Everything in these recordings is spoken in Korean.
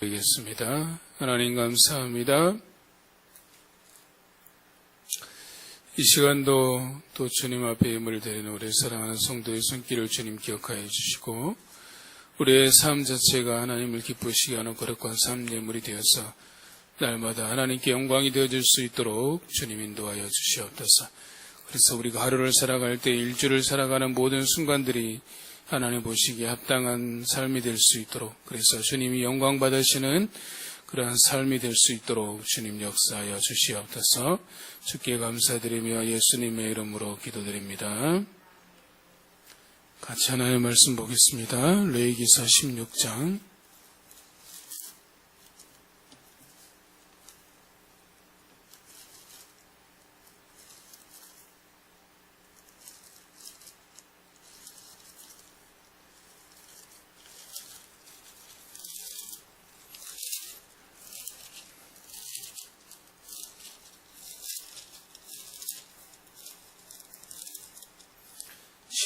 드리겠습니다. 하나님 감사합니다. 이 시간도 또 주님 앞에 예물을 드리는 우리 사랑하는 성도의 손길을 주님 기억하여 주시고 우리의 삶 자체가 하나님을 기쁘시게 하는 거룩한 삶 예물이 되어서 날마다 하나님께 영광이 되어질 수 있도록 주님 인도하여 주시옵소서. 그래서 우리가 하루를 살아갈 때 일주를 살아가는 모든 순간들이 하나님 보시기에 합당한 삶이 될 수 있도록, 그래서 주님이 영광 받으시는 그러한 삶이 될 수 있도록 주님 역사하여 주시옵소서. 주께 감사드리며 예수님의 이름으로 기도드립니다. 같이 하나님의 말씀 보겠습니다. 레위기서 16장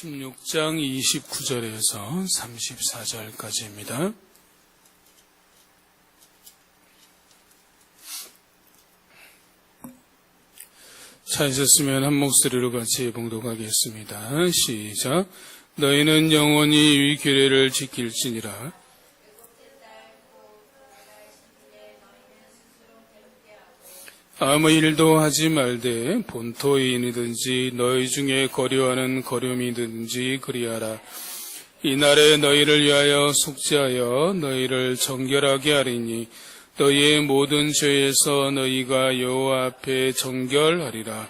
16장 29절에서 34절까지입니다. 찾으셨으면 한 목소리로 같이 봉독하겠습니다. 시작. 너희는 영원히 이 규례를 지킬지니라. 아무 일도 하지 말되 본토인이든지 너희 중에 거류하는 거류민이든지 그리하라. 이날에 너희를 위하여 속죄하여 너희를 정결하게 하리니 너희의 모든 죄에서 너희가 여호와 앞에 정결하리라.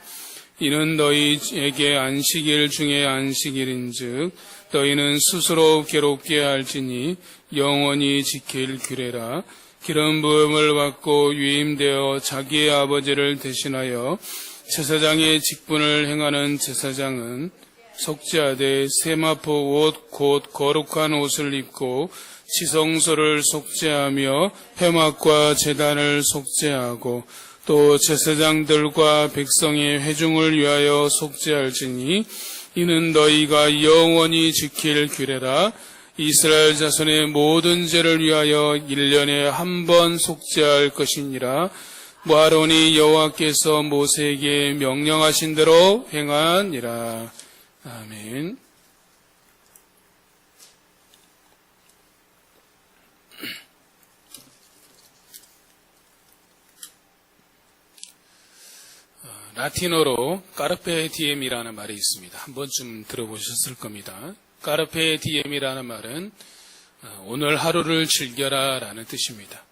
이는 너희에게 안식일 중에 안식일인즉 너희는 스스로 괴롭게 할지니 영원히 지킬 규례라. 기름 부음을 받고 유임되어 자기의 아버지를 대신하여 제사장의 직분을 행하는 제사장은 속죄하되 세마포 옷 곧 거룩한 옷을 입고 지성소를 속죄하며 회막과 제단을 속죄하고 또 제사장들과 백성의 회중을 위하여 속죄할지니 이는 너희가 영원히 지킬 규례라. 이스라엘 자손의 모든 죄를 위하여 1년에 한 번 속죄할 것이니라. 아론이 여호와께서 모세에게 명령하신 대로 행하니라. 아멘. 라틴어로 까르페 디엠이라는 말이 있습니다. 한 번쯤 들어보셨을 겁니다. 까르페 디엠이라는 말은 오늘 하루를 즐겨라 라는 뜻입니다.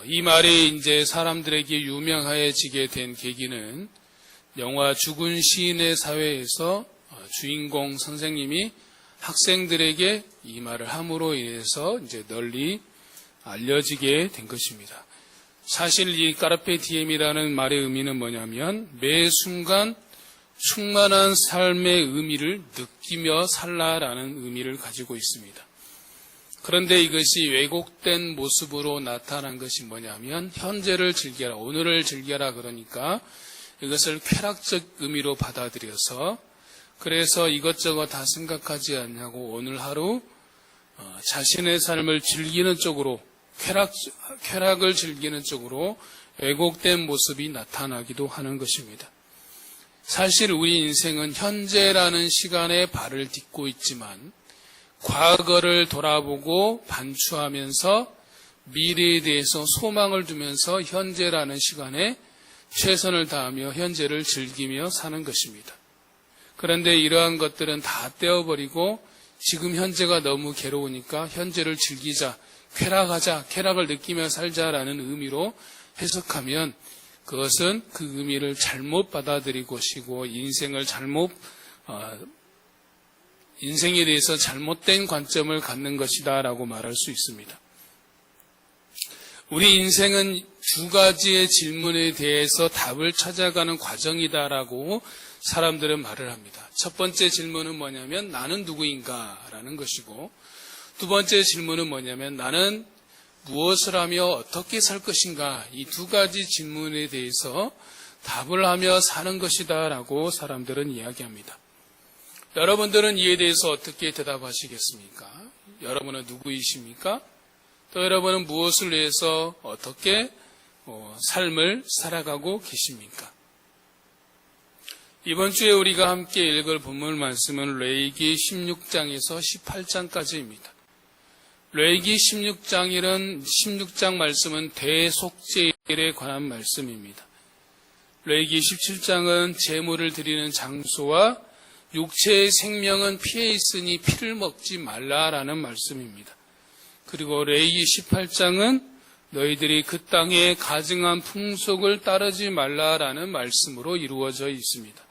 이 말이 이제 사람들에게 유명해지게 된 계기는 영화 죽은 시인의 사회에서 주인공 선생님이 학생들에게 이 말을 함으로 인해서 이제 널리 알려지게 된 것입니다. 사실 이 까르페 디엠이라는 말의 의미는 뭐냐면 매 순간 충만한 삶의 의미를 느끼며 살라라는 의미를 가지고 있습니다. 그런데 이것이 왜곡된 모습으로 나타난 것이 뭐냐면 현재를 즐겨라, 오늘을 즐겨라 그러니까 이것을 쾌락적 의미로 받아들여서 그래서 이것저것 다 생각하지 않냐고 오늘 하루 자신의 삶을 즐기는 쪽으로 쾌락을 즐기는 쪽으로 왜곡된 모습이 나타나기도 하는 것입니다. 사실 우리 인생은 현재라는 시간에 발을 딛고 있지만 과거를 돌아보고 반추하면서 미래에 대해서 소망을 두면서 현재라는 시간에 최선을 다하며 현재를 즐기며 사는 것입니다. 그런데 이러한 것들은 다 떼어버리고 지금 현재가 너무 괴로우니까 현재를 즐기자, 쾌락하자, 쾌락을 느끼며 살자라는 의미로 해석하면 그것은 그 의미를 잘못 받아들이고 것이고 인생에 대해서 잘못된 관점을 갖는 것이다라고 말할 수 있습니다. 우리 인생은 두 가지의 질문에 대해서 답을 찾아가는 과정이다라고 사람들은 말을 합니다. 첫 번째 질문은 뭐냐면 나는 누구인가 라는 것이고 두 번째 질문은 뭐냐면 나는 무엇을 하며 어떻게 살 것인가, 이 두 가지 질문에 대해서 답을 하며 사는 것이다 라고 사람들은 이야기합니다. 여러분들은 이에 대해서 어떻게 대답하시겠습니까? 여러분은 누구이십니까? 또 여러분은 무엇을 위해서 어떻게 삶을 살아가고 계십니까? 이번 주에 우리가 함께 읽을 본문 말씀은 레위기 16장에서 18장까지입니다. 레위기 16장 말씀은 대속죄일에 관한 말씀입니다. 레위기 17장은 제물을 드리는 장소와 육체의 생명은 피해 있으니 피를 먹지 말라라는 말씀입니다. 그리고 레위기 18장은 너희들이 그 땅에 가증한 풍속을 따르지 말라라는 말씀으로 이루어져 있습니다.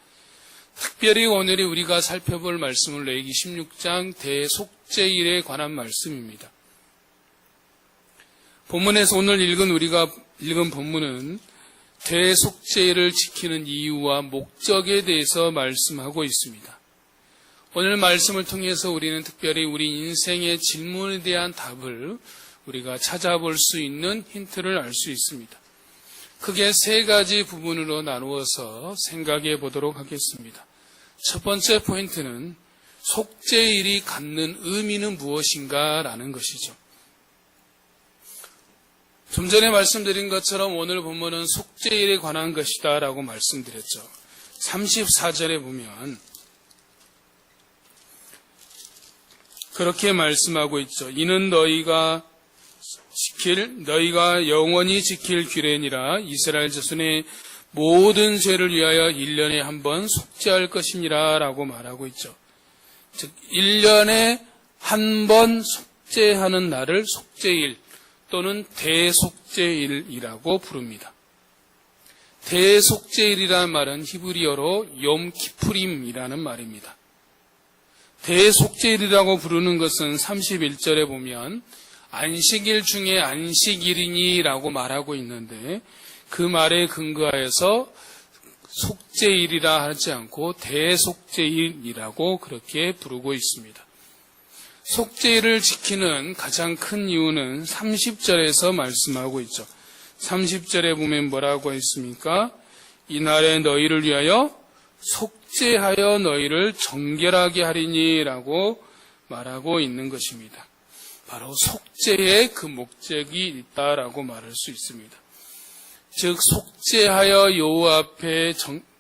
특별히 오늘이 우리가 살펴볼 말씀은 레위기 16장 대속죄일에 관한 말씀입니다. 본문에서 오늘 우리가 읽은 본문은 대속죄일을 지키는 이유와 목적에 대해서 말씀하고 있습니다. 오늘 말씀을 통해서 우리는 특별히 우리 인생의 질문에 대한 답을 우리가 찾아볼 수 있는 힌트를 알 수 있습니다. 크게 세 가지 부분으로 나누어서 생각해 보도록 하겠습니다. 첫 번째 포인트는 속죄일이 갖는 의미는 무엇인가 라는 것이죠. 좀 전에 말씀드린 것처럼 오늘 본문은 속죄일에 관한 것이다 라고 말씀드렸죠. 34절에 보면 그렇게 말씀하고 있죠. 이는 너희가 영원히 지킬 규례니라. 이스라엘 자손의 모든 죄를 위하여 1년에 한 번 속죄할 것이니라 라고 말하고 있죠. 즉 1년에 한 번 속죄하는 날을 속죄일 또는 대속죄일이라고 부릅니다. 대속죄일이라는 말은 히브리어로 욤키푸림이라는 말입니다. 대속죄일이라고 부르는 것은 31절에 보면 안식일 중에 안식일이니라고 말하고 있는데 그 말에 근거하여서 속죄일이라 하지 않고 대속죄일이라고 그렇게 부르고 있습니다. 속죄일을 지키는 가장 큰 이유는 30절에서 말씀하고 있죠. 30절에 보면 뭐라고 했습니까? 이날에 너희를 위하여 속죄하여 너희를 정결하게 하리니라고 말하고 있는 것입니다. 바로 속죄에 그 목적이 있다라고 말할 수 있습니다. 즉 속죄하여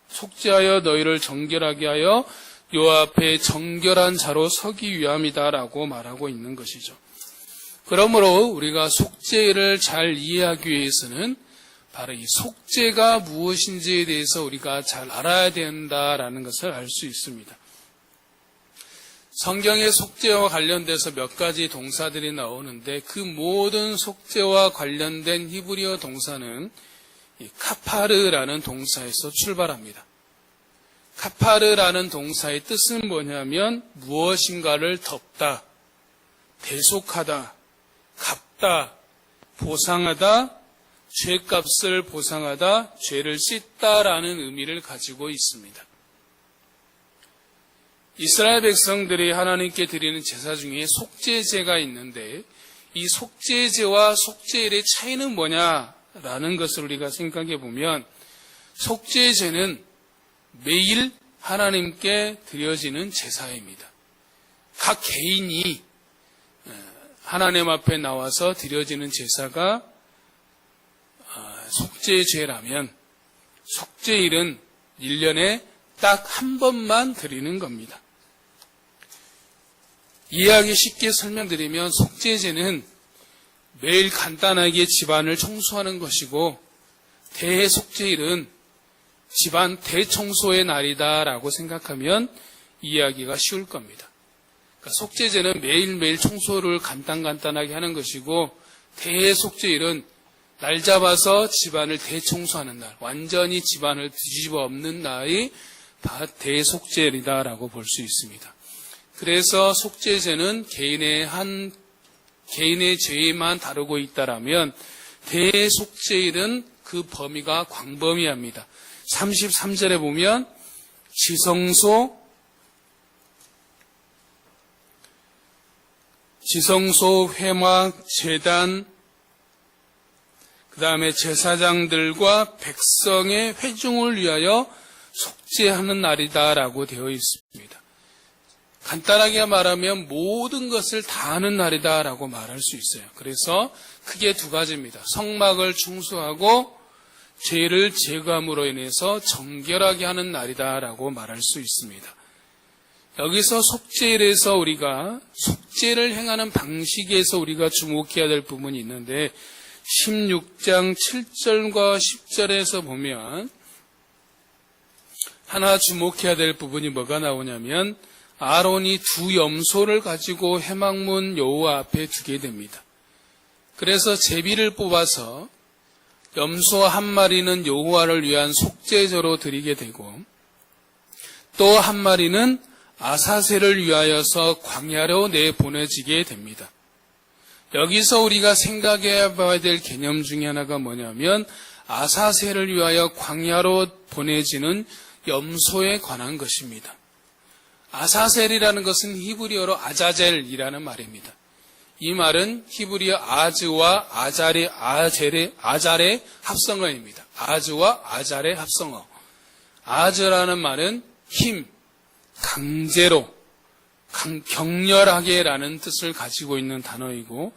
속죄하여 너희를 정결하게 하여 여호와 앞에 정결한 자로 서기 위함이다라고 말하고 있는 것이죠. 그러므로 우리가 속죄를 잘 이해하기 위해서는 바로 이 속죄가 무엇인지에 대해서 우리가 잘 알아야 된다라는 것을 알 수 있습니다. 성경의 속죄와 관련돼서 몇 가지 동사들이 나오는데 그 모든 속죄와 관련된 히브리어 동사는 이 카파르라는 동사에서 출발합니다. 카파르라는 동사의 뜻은 뭐냐면 무엇인가를 덮다, 대속하다, 갚다, 보상하다, 죄값을 보상하다, 죄를 씻다라는 의미를 가지고 있습니다. 이스라엘 백성들이 하나님께 드리는 제사 중에 속죄제가 있는데 이 속죄제와 속죄일의 차이는 뭐냐라는 것을 우리가 생각해 보면 속죄제는 매일 하나님께 드려지는 제사입니다. 각 개인이 하나님 앞에 나와서 드려지는 제사가 속죄제라면 속죄일은 1년에 딱 한 번만 드리는 겁니다. 이해하기 쉽게 설명드리면 속죄제는 매일 간단하게 집안을 청소하는 것이고 대속죄일은 집안 대청소의 날이다라고 생각하면 이해하기가 쉬울 겁니다. 그러니까 속죄제는 매일매일 청소를 간단하게 하는 것이고 대속죄일은 날 잡아서 집안을 대청소하는 날, 완전히 집안을 뒤집어 엎는 날이 대속죄일이다라고 볼 수 있습니다. 그래서 속죄제는 개인의 죄만 다루고 있다라면 대속죄일은 그 범위가 광범위합니다. 33절에 보면 지성소, 회막, 제단, 그 다음에 제사장들과 백성의 회중을 위하여 속죄하는 날이다라고 되어 있습니다. 간단하게 말하면 모든 것을 다 하는 날이다라고 말할 수 있어요. 그래서 크게 두 가지입니다. 성막을 충수하고 죄를 제거함으로 인해서 정결하게 하는 날이다라고 말할 수 있습니다. 여기서 속죄일에서 우리가 속죄를 행하는 방식에서 우리가 주목해야 될 부분이 있는데 16장 7절과 10절에서 보면 하나 주목해야 될 부분이 뭐가 나오냐면 아론이 두 염소를 가지고 회막문 여호와 앞에 두게 됩니다. 그래서 제비를 뽑아서 염소 한 마리는 여호와를 위한 속죄제로 드리게 되고 또 한 마리는 아사셀을 위하여서 광야로 내보내지게 됩니다. 여기서 우리가 생각해 봐야 될 개념 중에 하나가 뭐냐면 아사셀을 위하여 광야로 보내지는 염소에 관한 것입니다. 아사셀이라는 것은 히브리어로 아자젤이라는 말입니다. 이 말은 히브리어 아즈와 아잘의 합성어입니다. 아즈와 아잘의 합성어. 아즈라는 말은 힘, 강제로, 격렬하게라는 뜻을 가지고 있는 단어이고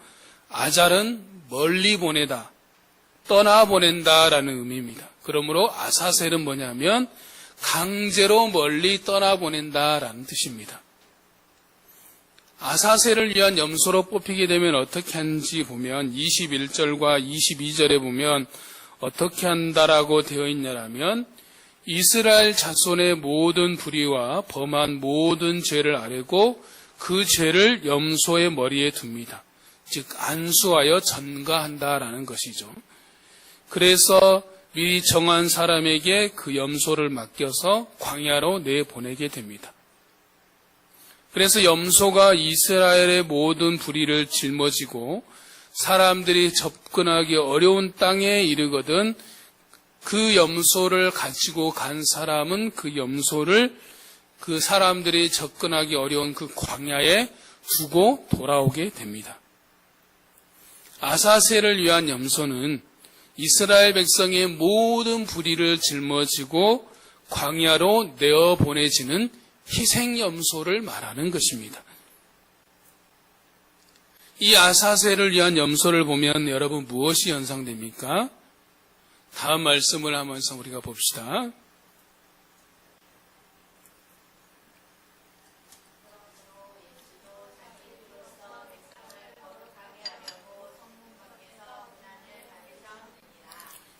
아잘은 멀리 보내다, 떠나보낸다라는 의미입니다. 그러므로 아사셀은 뭐냐면 강제로 멀리 떠나보낸다라는 뜻입니다. 아사셀을 위한 염소로 뽑히게 되면 어떻게 하는지 보면 21절과 22절에 보면 어떻게 한다라고 되어 있냐면 이스라엘 자손의 모든 불의와 범한 모든 죄를 아뢰고 그 죄를 염소의 머리에 둡니다. 즉 안수하여 전가한다라는 것이죠. 그래서 미리 정한 사람에게 그 염소를 맡겨서 광야로 내보내게 됩니다. 그래서 염소가 이스라엘의 모든 불의를 짊어지고 사람들이 접근하기 어려운 땅에 이르거든 그 염소를 가지고 간 사람은 그 염소를 그 사람들이 접근하기 어려운 그 광야에 두고 돌아오게 됩니다. 아사셀을 위한 염소는 이스라엘 백성의 모든 불의를 짊어지고 광야로 내어보내지는 희생염소를 말하는 것입니다. 이 아사셀을 위한 염소를 보면 여러분 무엇이 연상됩니까? 다음 말씀을 하면서 우리가 봅시다.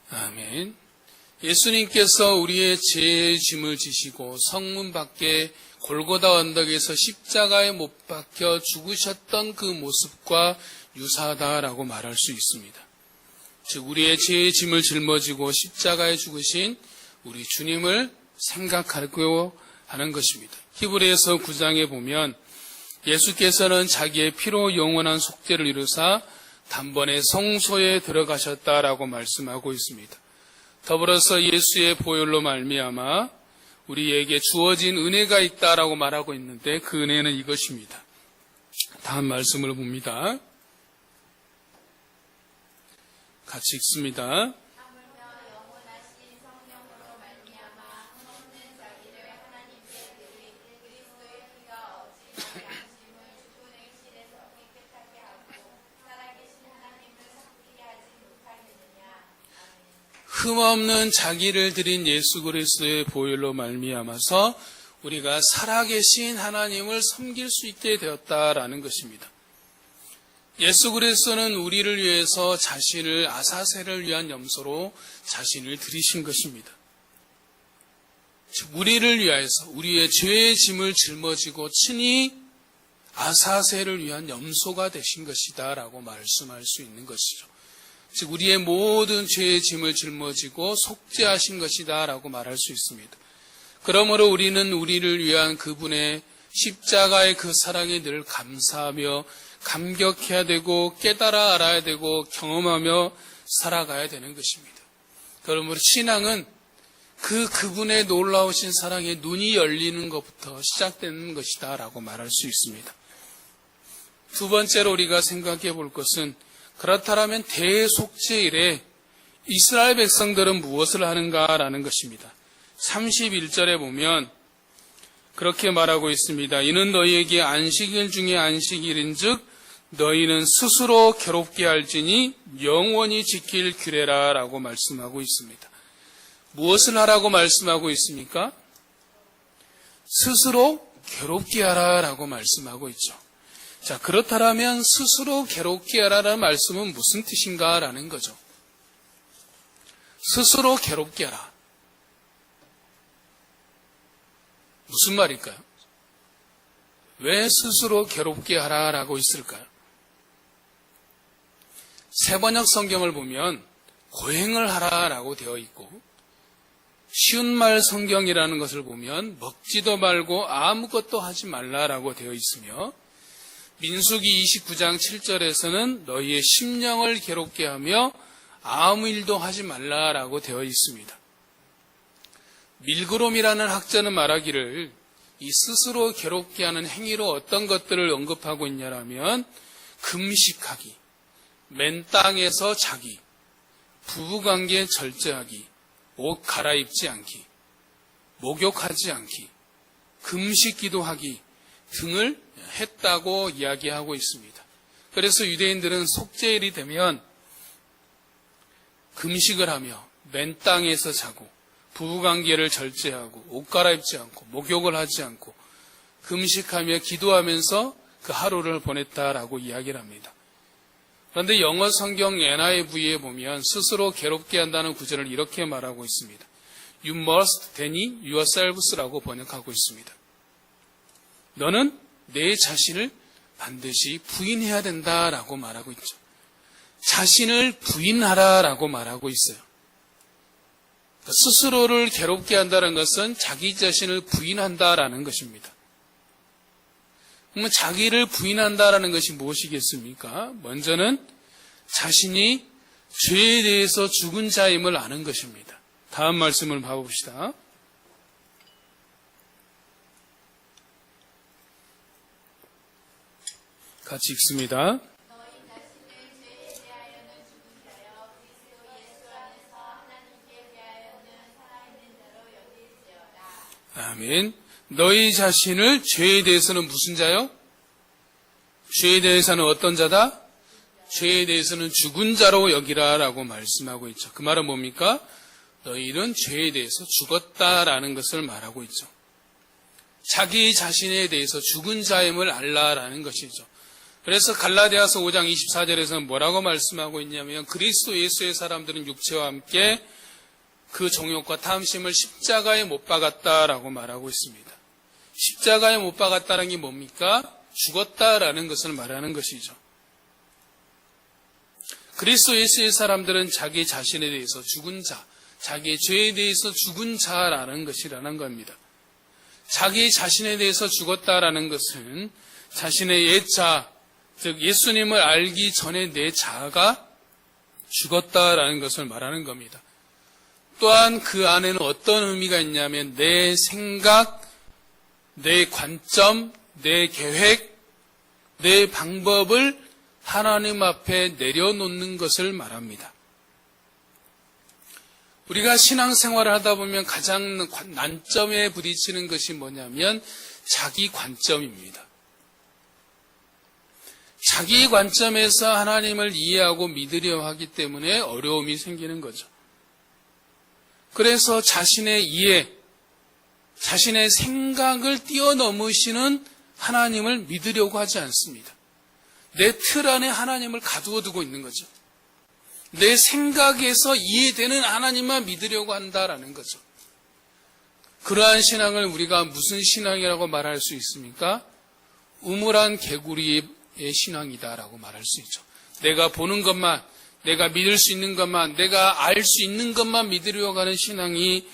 아멘. 예수님께서 우리의 죄의 짐을 지시고 성문 밖에 골고다 언덕에서 십자가에 못 박혀 죽으셨던 그 모습과 유사하다라고 말할 수 있습니다. 즉 우리의 죄의 짐을 짊어지고 십자가에 죽으신 우리 주님을 생각하고 하는 것입니다. 히브리서 9장에 보면 예수께서는 자기의 피로 영원한 속죄를 이루사 단번에 성소에 들어가셨다라고 말씀하고 있습니다. 더불어서 예수의 보혈로 말미암아 우리에게 주어진 은혜가 있다라고 말하고 있는데 그 은혜는 이것입니다. 다음 말씀을 봅니다. 같이 읽습니다. 흠없는 자기를 드린 예수 그리스도의 보혈로 말미암아서 우리가 살아계신 하나님을 섬길 수 있게 되었다라는 것입니다. 예수 그리스도는 우리를 위해서 자신을 아사셀을 위한 염소로 자신을 드리신 것입니다. 즉 우리를 위하여서 우리의 죄의 짐을 짊어지고 친히 아사셀을 위한 염소가 되신 것이다라고 말씀할 수 있는 것이죠. 즉 우리의 모든 죄의 짐을 짊어지고 속죄하신 것이다라고 말할 수 있습니다. 그러므로 우리는 우리를 위한 그분의 십자가의 그 사랑에 늘 감사하며 감격해야 되고 깨달아 알아야 되고 경험하며 살아가야 되는 것입니다. 그러므로 신앙은 그분의 놀라우신 사랑에 눈이 열리는 것부터 시작되는 것이다라고 말할 수 있습니다. 두 번째로 우리가 생각해 볼 것은 그렇다면 대속죄일에 이스라엘 백성들은 무엇을 하는가라는 것입니다. 31절에 보면 그렇게 말하고 있습니다. 이는 너희에게 안식일 중에 안식일인즉 너희는 스스로 괴롭게 할지니 영원히 지킬 규례라 라고 말씀하고 있습니다. 무엇을 하라고 말씀하고 있습니까? 스스로 괴롭게 하라 라고 말씀하고 있죠. 자, 그렇다면 스스로 괴롭게 하라는 말씀은 무슨 뜻인가 라는 거죠. 스스로 괴롭게 하라. 무슨 말일까요? 왜 스스로 괴롭게 하라 라고 있을까요? 세번역 성경을 보면 고행을 하라 라고 되어 있고, 쉬운 말 성경이라는 것을 보면 먹지도 말고 아무것도 하지 말라라고 되어 있으며, 민수기 29장 7절에서는 너희의 심령을 괴롭게 하며 아무 일도 하지 말라라고 되어 있습니다. 밀그롬이라는 학자는 말하기를 이 스스로 괴롭게 하는 행위로 어떤 것들을 언급하고 있냐라면 금식하기, 맨 땅에서 자기, 부부관계 절제하기, 옷 갈아입지 않기, 목욕하지 않기, 금식 기도하기 등을 했다고 이야기하고 있습니다. 그래서 유대인들은 속죄일이 되면 금식을 하며 맨 땅에서 자고 부부관계를 절제하고 옷 갈아입지 않고 목욕을 하지 않고 금식하며 기도하면서 그 하루를 보냈다라고 이야기를 합니다. 그런데 영어 성경 NIV에 보면 스스로 괴롭게 한다는 구절을 이렇게 말하고 있습니다. You must deny yourselves라고 번역하고 있습니다. 너는 내 자신을 반드시 부인해야 된다라고 말하고 있죠. 자신을 부인하라라고 말하고 있어요. 스스로를 괴롭게 한다는 것은 자기 자신을 부인한다라는 것입니다. 그러면 자기를 부인한다라는 것이 무엇이겠습니까? 먼저는 자신이 죄에 대해서 죽은 자임을 아는 것입니다. 다음 말씀을 봐봅시다. 같이 읽습니다. 아멘. 너희 자신을 죄에 대해서는 무슨 자요? 죄에 대해서는 어떤 자다? 죄에 대해서는 죽은 자로 여기라라고 말씀하고 있죠. 그 말은 뭡니까? 너희는 죄에 대해서 죽었다라는 것을 말하고 있죠. 자기 자신에 대해서 죽은 자임을 알라라는 것이죠. 그래서 갈라디아서 5장 24절에서는 뭐라고 말씀하고 있냐면 그리스도 예수의 사람들은 육체와 함께 그 정욕과 탐심을 십자가에 못 박았다라고 말하고 있습니다. 십자가에 못 박았다는 게 뭡니까? 죽었다라는 것을 말하는 것이죠. 그리스도 예수의 사람들은 자기 자신에 대해서 죽은 자, 자기의 죄에 대해서 죽은 자라는 것이라는 겁니다. 자기 자신에 대해서 죽었다라는 것은 자신의 옛자, 즉 예수님을 알기 전에 내 자아가 죽었다라는 것을 말하는 겁니다. 또한 그 안에는 어떤 의미가 있냐면 내 생각, 내 관점, 내 계획, 내 방법을 하나님 앞에 내려놓는 것을 말합니다. 우리가 신앙생활을 하다 보면 가장 난점에 부딪히는 것이 뭐냐면 자기 관점입니다. 자기 관점에서 하나님을 이해하고 믿으려 하기 때문에 어려움이 생기는 거죠. 그래서 자신의 이해, 자신의 생각을 뛰어넘으시는 하나님을 믿으려고 하지 않습니다. 내 틀 안에 하나님을 가두어 두고 있는 거죠. 내 생각에서 이해되는 하나님만 믿으려고 한다라는 거죠. 그러한 신앙을 우리가 무슨 신앙이라고 말할 수 있습니까? 우물한 개구리의 신앙이다라고 말할 수 있죠. 내가 보는 것만, 내가 믿을 수 있는 것만, 내가 알 수 있는 것만 믿으려고 하는 신앙이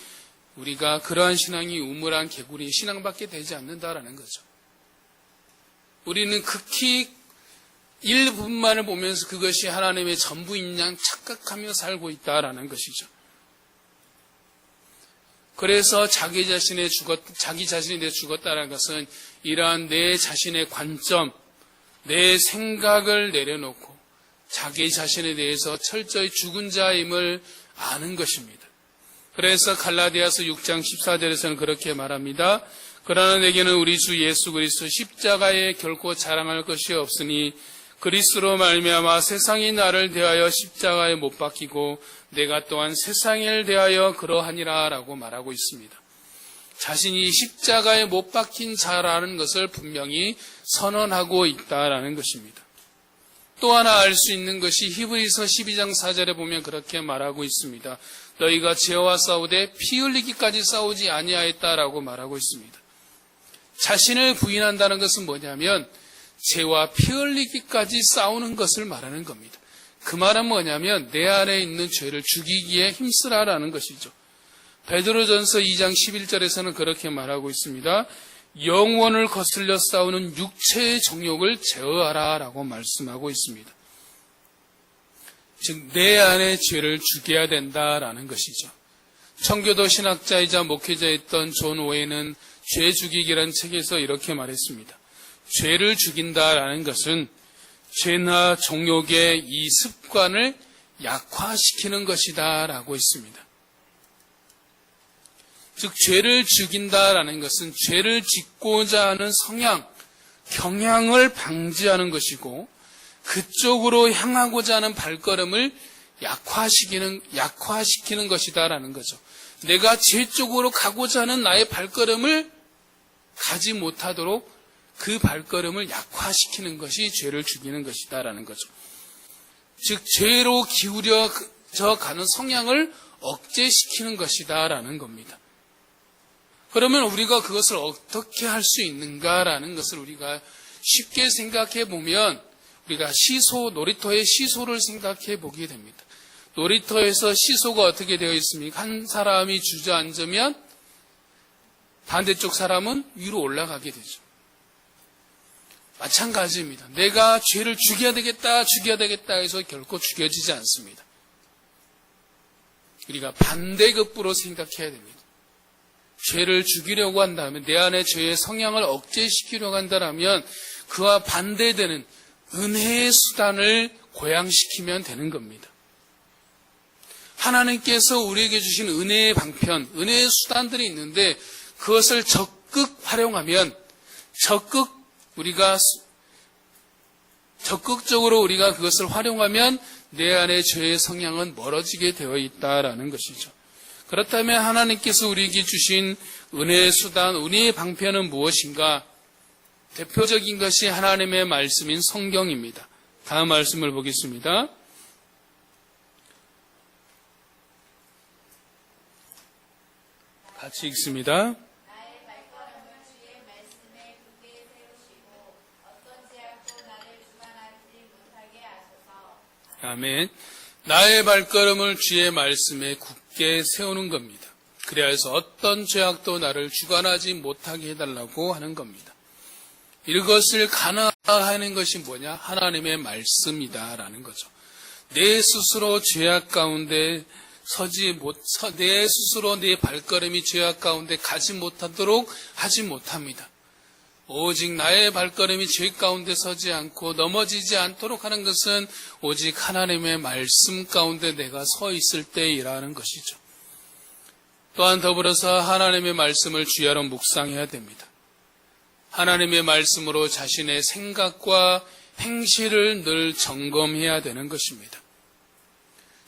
우리가 그러한 신앙이 우물한 개구리의 신앙밖에 되지 않는다라는 거죠. 우리는 극히 일부분만을 보면서 그것이 하나님의 전부인 양 착각하며 살고 있다라는 것이죠. 그래서 자기 자신에 대해 죽었다는 것은 이러한 내 자신의 관점, 내 생각을 내려놓고 자기 자신에 대해서 철저히 죽은 자임을 아는 것입니다. 그래서 갈라디아서 6장 14절에서는 그렇게 말합니다. 그러나 내게는 우리 주 예수 그리스도 십자가에 결코 자랑할 것이 없으니 그리스도로 말미암아 세상이 나를 대하여 십자가에 못 박히고 내가 또한 세상을 대하여 그러하니라 라고 말하고 있습니다. 자신이 십자가에 못 박힌 자라는 것을 분명히 선언하고 있다라는 것입니다. 또 하나 알 수 있는 것이 히브리서 12장 4절에 보면 그렇게 말하고 있습니다. 너희가 죄와 싸우되 피 흘리기까지 싸우지 아니하였다라고 말하고 있습니다. 자신을 부인한다는 것은 뭐냐면 죄와 피 흘리기까지 싸우는 것을 말하는 겁니다. 그 말은 뭐냐면 내 안에 있는 죄를 죽이기에 힘쓰라라는 것이죠. 베드로전서 2장 11절에서는 그렇게 말하고 있습니다. 영원을 거슬려 싸우는 육체의 정욕을 제어하라 라고 말씀하고 있습니다. 즉 내 안에 죄를 죽여야 된다라는 것이죠. 청교도 신학자이자 목회자였던 존 오웬은 죄 죽이기란 책에서 이렇게 말했습니다. 죄를 죽인다라는 것은 죄나 정욕의 이 습관을 약화시키는 것이다 라고 했습니다. 즉 죄를 죽인다라는 것은 죄를 짓고자 하는 성향, 경향을 방지하는 것이고 그쪽으로 향하고자 하는 발걸음을 약화시키는 것이다라는 거죠. 내가 죄 쪽으로 가고자 하는 나의 발걸음을 가지 못하도록 그 발걸음을 약화시키는 것이 죄를 죽이는 것이다라는 거죠. 즉 죄로 기울여져 가는 성향을 억제시키는 것이다라는 겁니다. 그러면 우리가 그것을 어떻게 할 수 있는가라는 것을 우리가 쉽게 생각해 보면 우리가 놀이터의 시소를 생각해 보게 됩니다. 놀이터에서 시소가 어떻게 되어 있습니까? 한 사람이 주저앉으면 반대쪽 사람은 위로 올라가게 되죠. 마찬가지입니다. 내가 죄를 죽여야 되겠다 해서 결코 죽여지지 않습니다. 우리가 반대급부로 생각해야 됩니다. 죄를 죽이려고 한다면, 내 안에 죄의 성향을 억제시키려고 한다면 그와 반대되는 은혜의 수단을 고양시키면 되는 겁니다. 하나님께서 우리에게 주신 은혜의 방편, 은혜의 수단들이 있는데 그것을 적극 활용하면, 적극적으로 우리가 그것을 활용하면 내 안에 죄의 성향은 멀어지게 되어 있다라는 것이죠. 그렇다면 하나님께서 우리에게 주신 은혜의 수단, 은혜의 방편은 무엇인가? 대표적인 것이 하나님의 말씀인 성경입니다. 다음 말씀을 보겠습니다. 같이 읽습니다. 아멘. 나의 발걸음을 주의 말씀에 굳게 세우는 겁니다. 그래야 해서 어떤 죄악도 나를 주관하지 못하게 해달라고 하는 겁니다. 이것을 가능하는 것이 뭐냐? 하나님의 말씀이다라는 거죠. 내 스스로 죄악 가운데 내 스스로 내 발걸음이 죄악 가운데 가지 못하도록 하지 못합니다. 오직 나의 발걸음이 죄 가운데 서지 않고 넘어지지 않도록 하는 것은 오직 하나님의 말씀 가운데 내가 서 있을 때이라는 것이죠. 또한 더불어서 하나님의 말씀을 주야로 묵상해야 됩니다. 하나님의 말씀으로 자신의 생각과 행실을 늘 점검해야 되는 것입니다.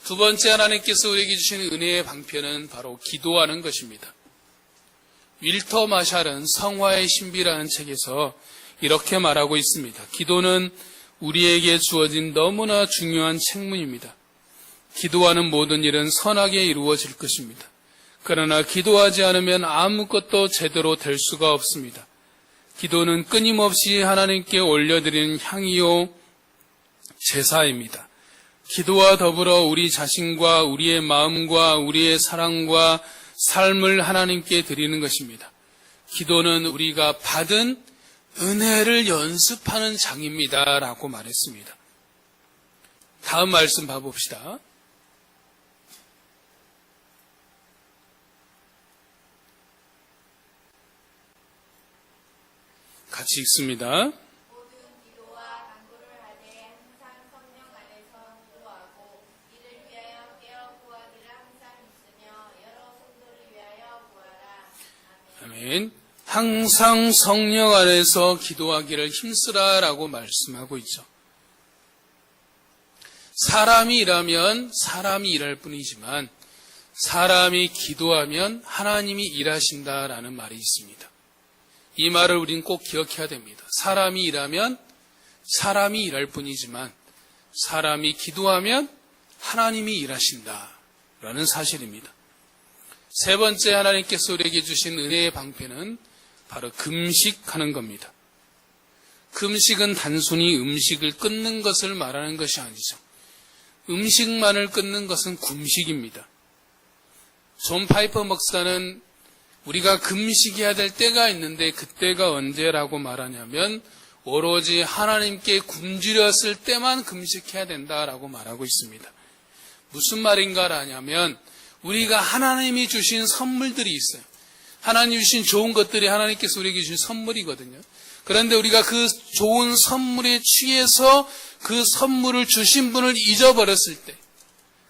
두 번째, 하나님께서 우리에게 주시는 은혜의 방편은 바로 기도하는 것입니다. 윌터 마샬은 성화의 신비라는 책에서 이렇게 말하고 있습니다. 기도는 우리에게 주어진 너무나 중요한 책무입니다. 기도하는 모든 일은 선하게 이루어질 것입니다. 그러나 기도하지 않으면 아무것도 제대로 될 수가 없습니다. 기도는 끊임없이 하나님께 올려드리는 향이요 제사입니다. 기도와 더불어 우리 자신과 우리의 마음과 우리의 사랑과 삶을 하나님께 드리는 것입니다. 기도는 우리가 받은 은혜를 연습하는 장입니다 라고 말했습니다. 다음 말씀 봐봅시다. 같이 읽습니다. 아멘. 항상 성령 안에서 기도하기를 힘쓰라라고 말씀하고 있죠. 사람이 일하면 사람이 일할 뿐이지만 사람이 기도하면 하나님이 일하신다라는 말이 있습니다. 이 말을 우린 꼭 기억해야 됩니다. 사람이 일하면 사람이 일할 뿐이지만 사람이 기도하면 하나님이 일하신다라는 사실입니다. 세 번째 하나님께서 우리에게 주신 은혜의 방편은 바로 금식하는 겁니다. 금식은 단순히 음식을 끊는 것을 말하는 것이 아니죠. 음식만을 끊는 것은 금식입니다. 존 파이퍼 목사는 우리가 금식해야 될 때가 있는데 그때가 언제라고 말하냐면 오로지 하나님께 굶주렸을 때만 금식해야 된다라고 말하고 있습니다. 무슨 말인가 하냐면 우리가 하나님이 주신 선물들이 있어요. 하나님이 주신 좋은 것들이 하나님께서 우리에게 주신 선물이거든요. 그런데 우리가 그 좋은 선물에 취해서 그 선물을 주신 분을 잊어버렸을 때,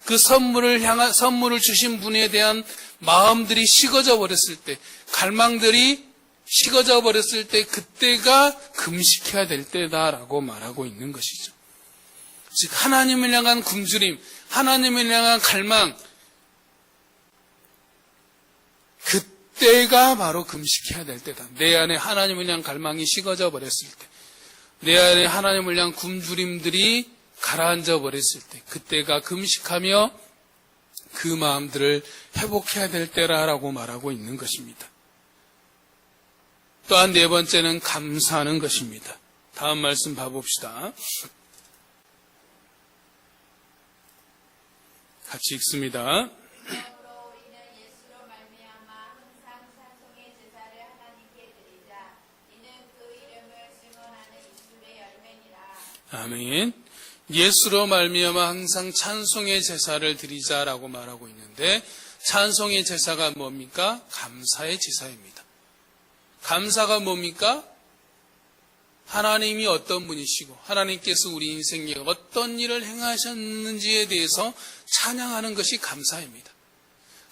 그 선물을 주신 분에 대한 마음들이 식어져 버렸을 때, 갈망들이 식어져 버렸을 때, 그때가 금식해야 될 때다라고 말하고 있는 것이죠. 즉, 하나님을 향한 굶주림, 하나님을 향한 갈망, 그때가 바로 금식해야 될 때다. 내 안에 하나님을 향한 갈망이 식어져 버렸을 때, 내 안에 하나님을 향한 굶주림들이 가라앉아 버렸을 때, 그때가 금식하며 그 마음들을 회복해야 될 때라고 말하고 있는 것입니다. 또한 네 번째는 감사하는 것입니다. 다음 말씀 봐봅시다. 같이 읽습니다. 아멘. 예수로 말미암아 항상 찬송의 제사를 드리자라고 말하고 있는데 찬송의 제사가 뭡니까? 감사의 제사입니다. 감사가 뭡니까? 하나님이 어떤 분이시고 하나님께서 우리 인생에 어떤 일을 행하셨는지에 대해서 찬양하는 것이 감사입니다.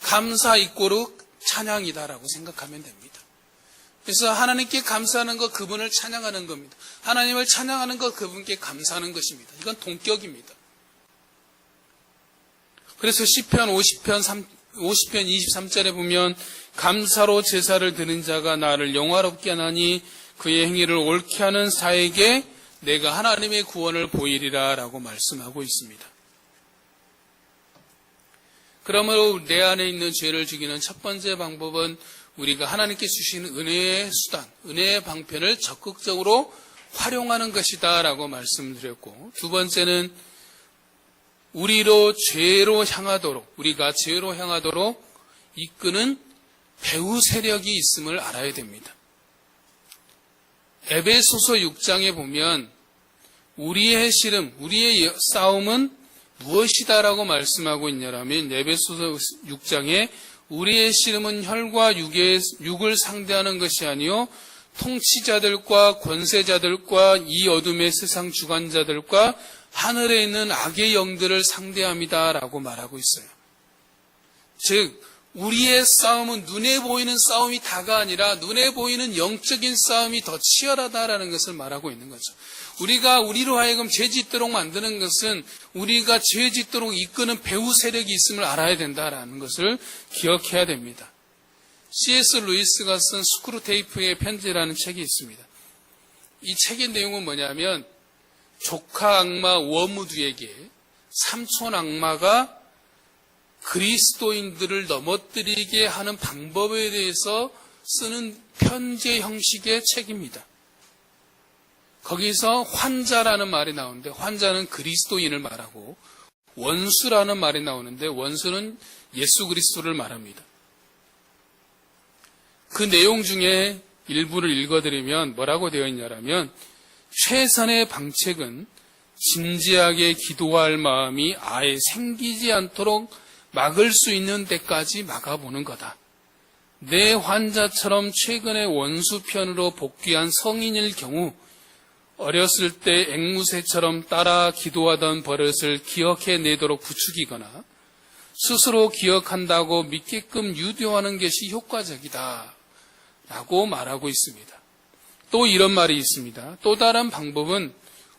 감사 이꼬르 찬양이다라고 생각하면 됩니다. 그래서 하나님께 감사하는 것, 그분을 찬양하는 겁니다. 하나님을 찬양하는 것, 그분께 감사하는 것입니다. 이건 동격입니다. 그래서 시편 50편 23절에 보면 감사로 제사를 드는 자가 나를 영화롭게 하나니 그의 행위를 옳게 하는 자에게 내가 하나님의 구원을 보이리라 라고 말씀하고 있습니다. 그러므로 내 안에 있는 죄를 죽이는 첫 번째 방법은 우리가 하나님께 주시는 은혜의 수단, 은혜의 방편을 적극적으로 활용하는 것이다 라고 말씀드렸고, 두 번째는 우리가 죄로 향하도록 이끄는 배후 세력이 있음을 알아야 됩니다. 에베소서 6장에 보면 우리의 싸움은 무엇이다라고 말씀하고 있냐면 에베소서 6장에 우리의 씨름은 혈과 육을 상대하는 것이 아니요 통치자들과 권세자들과 이 어둠의 세상 주관자들과 하늘에 있는 악의 영들을 상대합니다라고 말하고 있어요. 즉 우리의 싸움은 눈에 보이는 싸움이 다가 아니라 눈에 보이는 영적인 싸움이 더 치열하다라는 것을 말하고 있는 거죠. 우리로 하여금 죄 짓도록 만드는 것은 우리가 죄 짓도록 이끄는 배후 세력이 있음을 알아야 된다라는 것을 기억해야 됩니다. C.S. 루이스가 쓴 스크루테이프의 편지라는 책이 있습니다. 이 책의 내용은 뭐냐면 조카 악마 워무드에게 삼촌 악마가 그리스도인들을 넘어뜨리게 하는 방법에 대해서 쓰는 편지 형식의 책입니다. 거기서 환자라는 말이 나오는데 환자는 그리스도인을 말하고 원수라는 말이 나오는데 원수는 예수 그리스도를 말합니다. 그 내용 중에 일부를 읽어드리면 뭐라고 되어 있냐면 최선의 방책은 진지하게 기도할 마음이 아예 생기지 않도록 막을 수 있는 데까지 막아보는 거다. 내 환자처럼 최근에 원수편으로 복귀한 성인일 경우 어렸을 때 앵무새처럼 따라 기도하던 버릇을 기억해내도록 부추기거나 스스로 기억한다고 믿게끔 유도하는 것이 효과적이다 라고 말하고 있습니다. 또 이런 말이 있습니다. 또 다른 방법은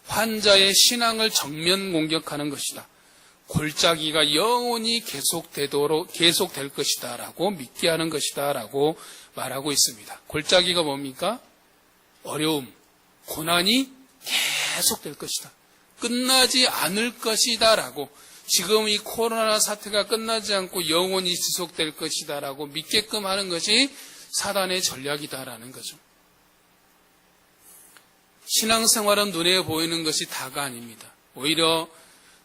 환자의 신앙을 정면 공격하는 것이다. 골짜기가 영원히 계속될 것이다 라고 믿게 하는 것이다 라고 말하고 있습니다. 골짜기가 뭡니까? 어려움, 고난이 계속될 것이다. 끝나지 않을 것이다 라고, 지금 이 코로나 사태가 끝나지 않고 영원히 지속될 것이다 라고 믿게끔 하는 것이 사단의 전략이다라는 거죠. 신앙생활은 눈에 보이는 것이 다가 아닙니다. 오히려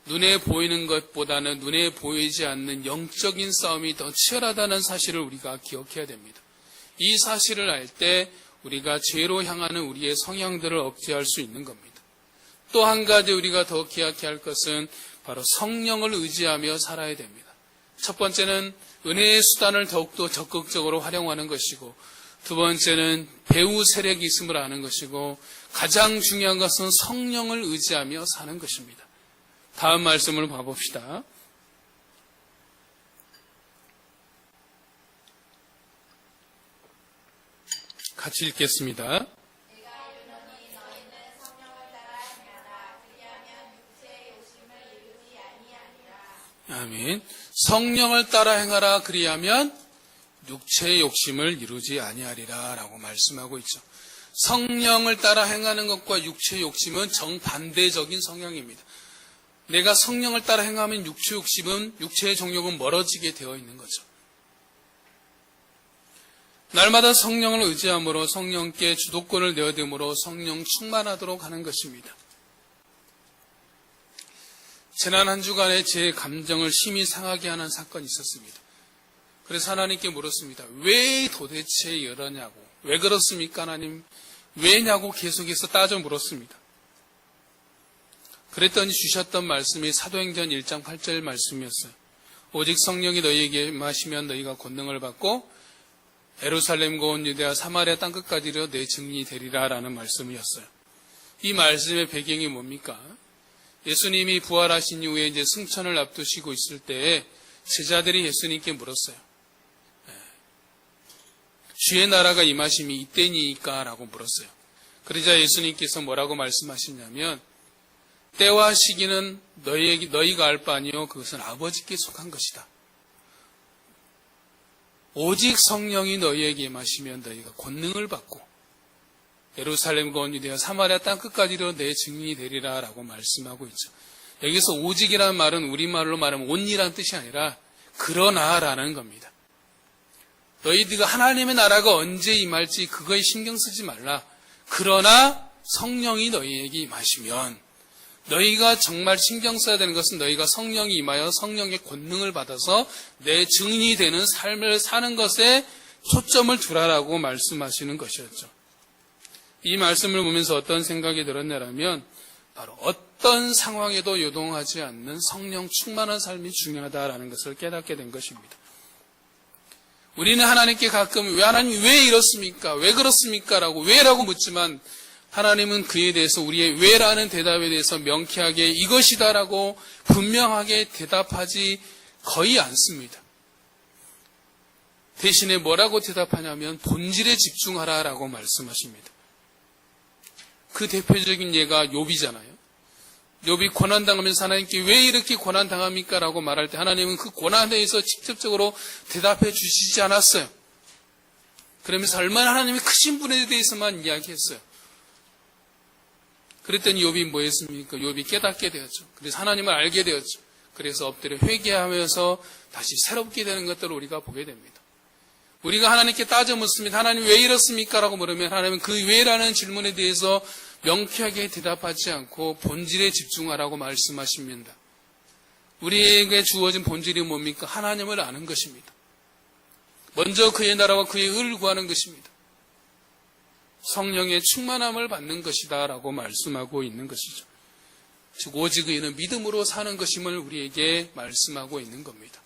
눈에 보이는 것보다는 눈에 보이지 않는 영적인 싸움이 더 치열하다는 사실을 우리가 기억해야 됩니다. 이 사실을 알 때 우리가 죄로 향하는 우리의 성향들을 억제할 수 있는 겁니다. 또 한 가지 우리가 더 기억해야 할 것은 바로 성령을 의지하며 살아야 됩니다. 첫 번째는 은혜의 수단을 더욱더 적극적으로 활용하는 것이고, 두 번째는 배후 세력이 있음을 아는 것이고, 가장 중요한 것은 성령을 의지하며 사는 것입니다. 다음 말씀을 봐봅시다. 같이 읽겠습니다. 아멘. 성령을 따라 행하라, 그리하면 육체의 욕심을 이루지 아니하리라 라고 말씀하고 있죠. 성령을 따라 행하는 것과 육체의 욕심은 정반대적인 성향입니다. 내가 성령을 따라 행하면 육체의 정욕은 멀어지게 되어 있는 거죠. 날마다 성령을 의지함으로 성령께 주도권을 내어둠으로 성령 충만하도록 하는 것입니다. 지난 한 주간에 제 감정을 심히 상하게 하는 사건이 있었습니다. 그래서 하나님께 물었습니다. 왜 도대체 이러냐고, 왜 그렇습니까 하나님, 왜냐고 계속해서 따져 물었습니다. 그랬더니 주셨던 말씀이 사도행전 1장 8절 말씀이었어요. 오직 성령이 너희에게 임하시면 너희가 권능을 받고 예루살렘과 온 유대와 사마리아 땅끝까지 이르러 내 증인이 되리라 라는 말씀이었어요. 이 말씀의 배경이 뭡니까? 예수님이 부활하신 이후에 이제 승천을 앞두시고 있을 때에 제자들이 예수님께 물었어요. 주의 나라가 임하심이 이때니까 라고 물었어요. 그러자 예수님께서 뭐라고 말씀하시냐면, 때와 시기는 너희가 알 바 아니요 그것은 아버지께 속한 것이다. 오직 성령이 너희에게 임하시면 너희가 권능을 받고 예루살렘과 온 유대와 사마리아 땅끝까지 이르러 내 증인이 되리라 라고 말씀하고 있죠. 여기서 오직이라는 말은 우리말로 말하면 온이라는 뜻이 아니라 그러나라는 겁니다. 너희들과 하나님의 나라가 언제 임할지 그거에 신경 쓰지 말라. 그러나 성령이 너희에게 임하시면, 너희가 정말 신경 써야 되는 것은 너희가 성령이 임하여 성령의 권능을 받아서 내 증인이 되는 삶을 사는 것에 초점을 두라라고 말씀하시는 것이었죠. 이 말씀을 보면서 어떤 생각이 들었냐면, 바로 어떤 상황에도 요동하지 않는 성령 충만한 삶이 중요하다라는 것을 깨닫게 된 것입니다. 우리는 하나님께 가끔 하나님 왜 이렇습니까? 왜 그렇습니까? 라고 왜라고 묻지만, 하나님은 그에 대해서 우리의 왜라는 대답에 대해서 명쾌하게 이것이다라고 분명하게 대답하지 거의 않습니다. 대신에 뭐라고 대답하냐면 본질에 집중하라라고 말씀하십니다. 그 대표적인 예가 욥이잖아요. 욥이 고난당하면서 하나님께 왜 이렇게 고난당합니까? 라고 말할 때 하나님은 그 고난에 대해서 직접적으로 대답해 주시지 않았어요. 그러면서 얼마나 하나님이 크신 분에 대해서만 이야기했어요. 그랬더니 욥이 뭐 했습니까? 욥이 깨닫게 되었죠. 그래서 하나님을 알게 되었죠. 그래서 엎드려 회개하면서 다시 새롭게 되는 것들을 우리가 보게 됩니다. 우리가 하나님께 따져 묻습니다. 하나님 왜 이렇습니까? 라고 물으면 하나님은 그 왜라는 질문에 대해서 명쾌하게 대답하지 않고 본질에 집중하라고 말씀하십니다. 우리에게 주어진 본질이 뭡니까? 하나님을 아는 것입니다. 먼저 그의 나라와 그의 의를 구하는 것입니다. 성령의 충만함을 받는 것이다 라고 말씀하고 있는 것이죠. 즉 오직 의는 믿음으로 사는 것임을 우리에게 말씀하고 있는 겁니다.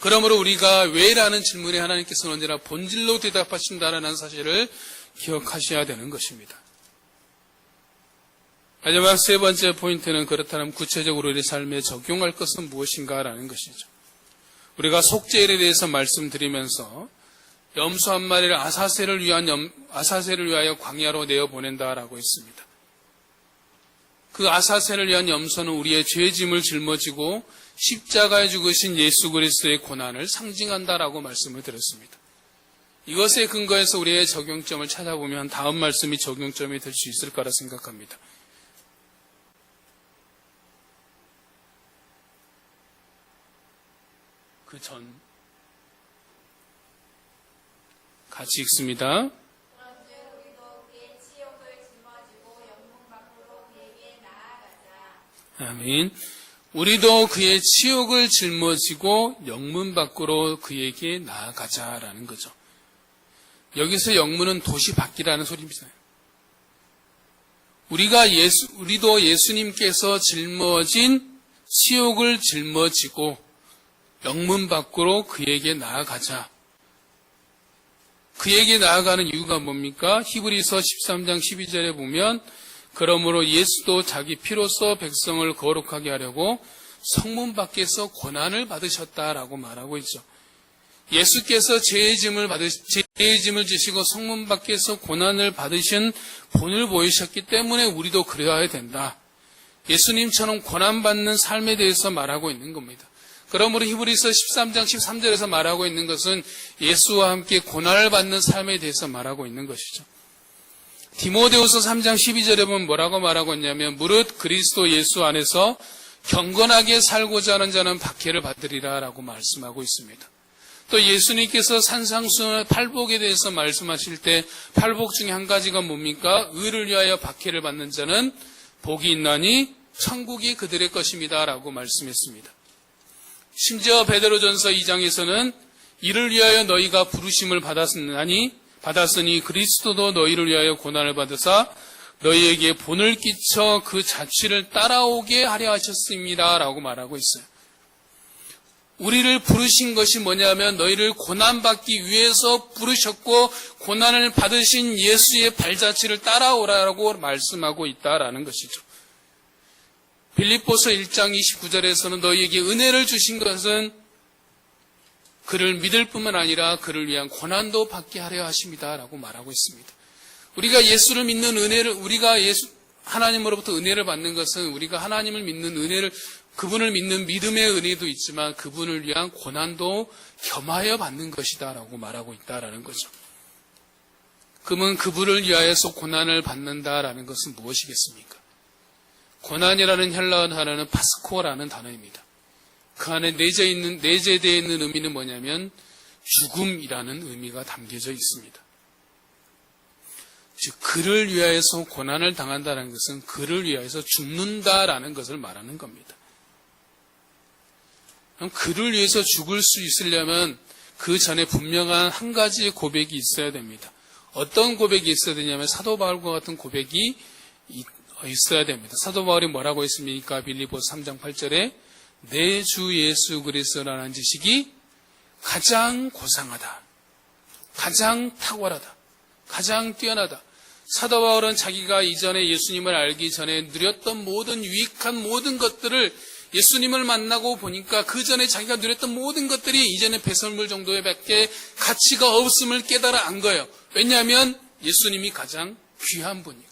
그러므로 우리가 왜라는 질문에 하나님께서는 언제나 본질로 대답하신다라는 사실을 기억하셔야 되는 것입니다. 마지막 세 번째 포인트는 그렇다면 구체적으로 우리 삶에 적용할 것은 무엇인가라는 것이죠. 우리가 속죄일에 대해서 말씀드리면서 염소 한 마리를 아사셀을 위하여 광야로 내어 보낸다라고 했습니다. 그 아사셀을 위한 염소는 우리의 죄짐을 짊어지고 십자가에 죽으신 예수 그리스도의 고난을 상징한다라고 말씀을 드렸습니다. 이것에 근거해서 우리의 적용점을 찾아보면 다음 말씀이 적용점이 될 수 있을 거라 생각합니다. 그 전 같이 읽습니다. 아멘. 우리도 그의 치욕을 짊어지고 영문 밖으로 그에게 나아가자라는 거죠. 여기서 영문은 도시 밖이라는 소리입니다. 우리도 예수님께서 짊어진 치욕을 짊어지고 영문 밖으로 그에게 나아가자. 그에게 나아가는 이유가 뭡니까? 히브리서 13장 12절에 보면 그러므로 예수도 자기 피로써 백성을 거룩하게 하려고 성문 밖에서 고난을 받으셨다라고 말하고 있죠. 예수께서 죄의 짐을 지시고 성문 밖에서 고난을 받으신 본을 보이셨기 때문에 우리도 그래야 된다. 예수님처럼 고난받는 삶에 대해서 말하고 있는 겁니다. 그러므로 히브리서 13장 13절에서 말하고 있는 것은 예수와 함께 고난을 받는 삶에 대해서 말하고 있는 것이죠. 디모데후서 3장 12절에 보면 뭐라고 말하고 있냐면 무릇 그리스도 예수 안에서 경건하게 살고자 하는 자는 박해를 받으리라 라고 말씀하고 있습니다. 또 예수님께서 산상수훈 팔복에 대해서 말씀하실 때 팔복 중에 한 가지가 뭡니까? 의를 위하여 박해를 받는 자는 복이 있나니 천국이 그들의 것입니다 라고 말씀했습니다. 심지어 베드로전서 2장에서는 이를 위하여 너희가 부르심을 받았으니 그리스도도 너희를 위하여 고난을 받으사 너희에게 본을 끼쳐 그 자취를 따라오게 하려 하셨습니다 라고 말하고 있어요. 우리를 부르신 것이 뭐냐면 너희를 고난받기 위해서 부르셨고 고난을 받으신 예수의 발자취를 따라오라고 말씀하고 있다라는 것이죠. 빌립보서 1장 29절에서는 너희에게 은혜를 주신 것은 그를 믿을 뿐만 아니라 그를 위한 고난도 받게 하려 하십니다 라고 말하고 있습니다. 우리가 예수를 믿는 은혜를, 하나님으로부터 은혜를 받는 것은 우리가 하나님을 믿는 은혜를, 그분을 믿는 믿음의 은혜도 있지만 그분을 위한 고난도 겸하여 받는 것이다 라고 말하고 있다라는 거죠. 그러면 그분을 위하여서 고난을 받는다라는 것은 무엇이겠습니까? 고난이라는 헬라어 단어는 파스코라는 단어입니다. 그 안에 내재되어 있는 의미는 뭐냐면 죽음이라는 의미가 담겨져 있습니다. 즉 그를 위하여서 고난을 당한다는 것은 그를 위하여서 죽는다라는 것을 말하는 겁니다. 그럼 그를 위해서 죽을 수 있으려면 그 전에 분명한 한 가지의 고백이 있어야 됩니다. 어떤 고백이 있어야 되냐면 사도 바울과 같은 고백이 있어야 됩니다. 사도 바울이 뭐라고 했습니까? 빌립보서 3장 8절에 내 주 예수 그리스도라는 지식이 가장 고상하다, 가장 탁월하다, 가장 뛰어나다. 사도 바울은 자기가 이전에 예수님을 알기 전에 누렸던 모든 유익한 모든 것들을 예수님을 만나고 보니까 그 전에 자기가 누렸던 모든 것들이 이제는 배설물 정도의 밖에 가치가 없음을 깨달아 안 거예요. 왜냐하면 예수님이 가장 귀한 분이고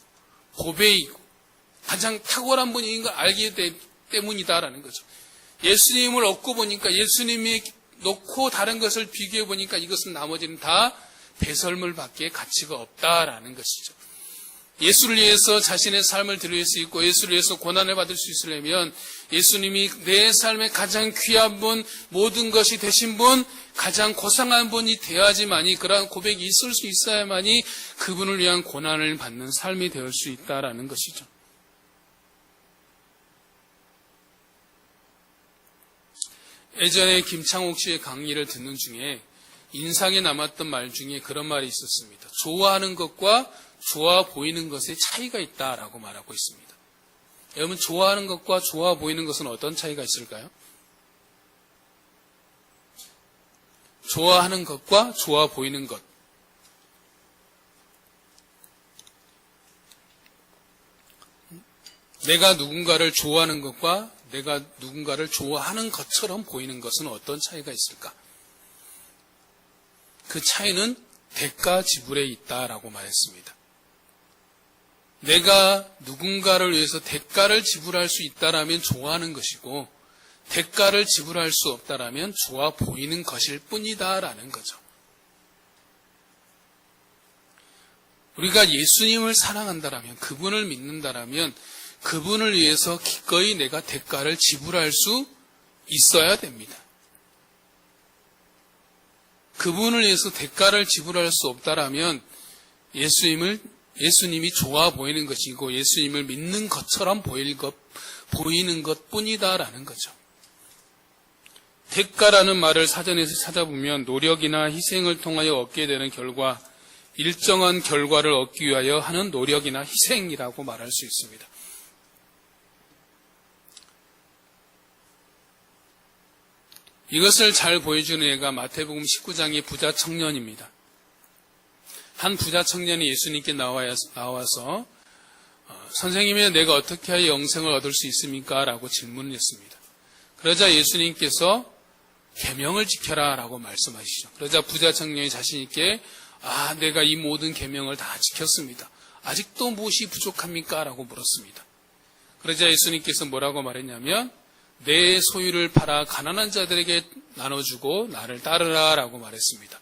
보배이고 가장 탁월한 분인 걸 알기 때문이다라는 거죠. 예수님을 얻고 보니까 예수님이 놓고 다른 것을 비교해 보니까 이것은 나머지는 다 배설물밖에 가치가 없다라는 것이죠. 예수를 위해서 자신의 삶을 드릴 수 있고 예수를 위해서 고난을 받을 수 있으려면 예수님이 내 삶의 가장 귀한 분, 모든 것이 되신 분, 가장 고상한 분이 되어야지만이 그러한 고백이 있을 수 있어야만이 그분을 위한 고난을 받는 삶이 되을 수 있다라는 것이죠. 예전에 김창옥 씨의 강의를 듣는 중에 인상에 남았던 말 중에 그런 말이 있었습니다. 좋아하는 것과 좋아 보이는 것의 차이가 있다라고 말하고 있습니다. 여러분, 좋아하는 것과 좋아 보이는 것은 어떤 차이가 있을까요? 좋아하는 것과 좋아 보이는 것. 내가 누군가를 좋아하는 것과 내가 누군가를 좋아하는 것처럼 보이는 것은 어떤 차이가 있을까? 그 차이는 대가 지불에 있다라고 말했습니다. 내가 누군가를 위해서 대가를 지불할 수 있다라면 좋아하는 것이고 대가를 지불할 수 없다라면 좋아 보이는 것일 뿐이다라는 거죠. 우리가 예수님을 사랑한다라면, 그분을 믿는다라면 그분을 위해서 기꺼이 내가 대가를 지불할 수 있어야 됩니다. 그분을 위해서 대가를 지불할 수 없다라면 예수님이 좋아 보이는 것이고 예수님을 믿는 것처럼 보이는 것 뿐이다라는 거죠. 대가라는 말을 사전에서 찾아보면 노력이나 희생을 통하여 얻게 되는 결과, 일정한 결과를 얻기 위하여 하는 노력이나 희생이라고 말할 수 있습니다. 이것을 잘 보여주는 예가 마태복음 19장의 부자 청년입니다. 한 부자 청년이 예수님께 나와서 선생님이 내가 어떻게 하여 영생을 얻을 수 있습니까? 라고 질문을 했습니다. 그러자 예수님께서 계명을 지켜라 라고 말씀하시죠. 그러자 부자 청년이 자신 있게 내가 이 모든 계명을 다 지켰습니다. 아직도 무엇이 부족합니까? 라고 물었습니다. 그러자 예수님께서 뭐라고 말했냐면 내 소유를 팔아 가난한 자들에게 나눠주고 나를 따르라 라고 말했습니다.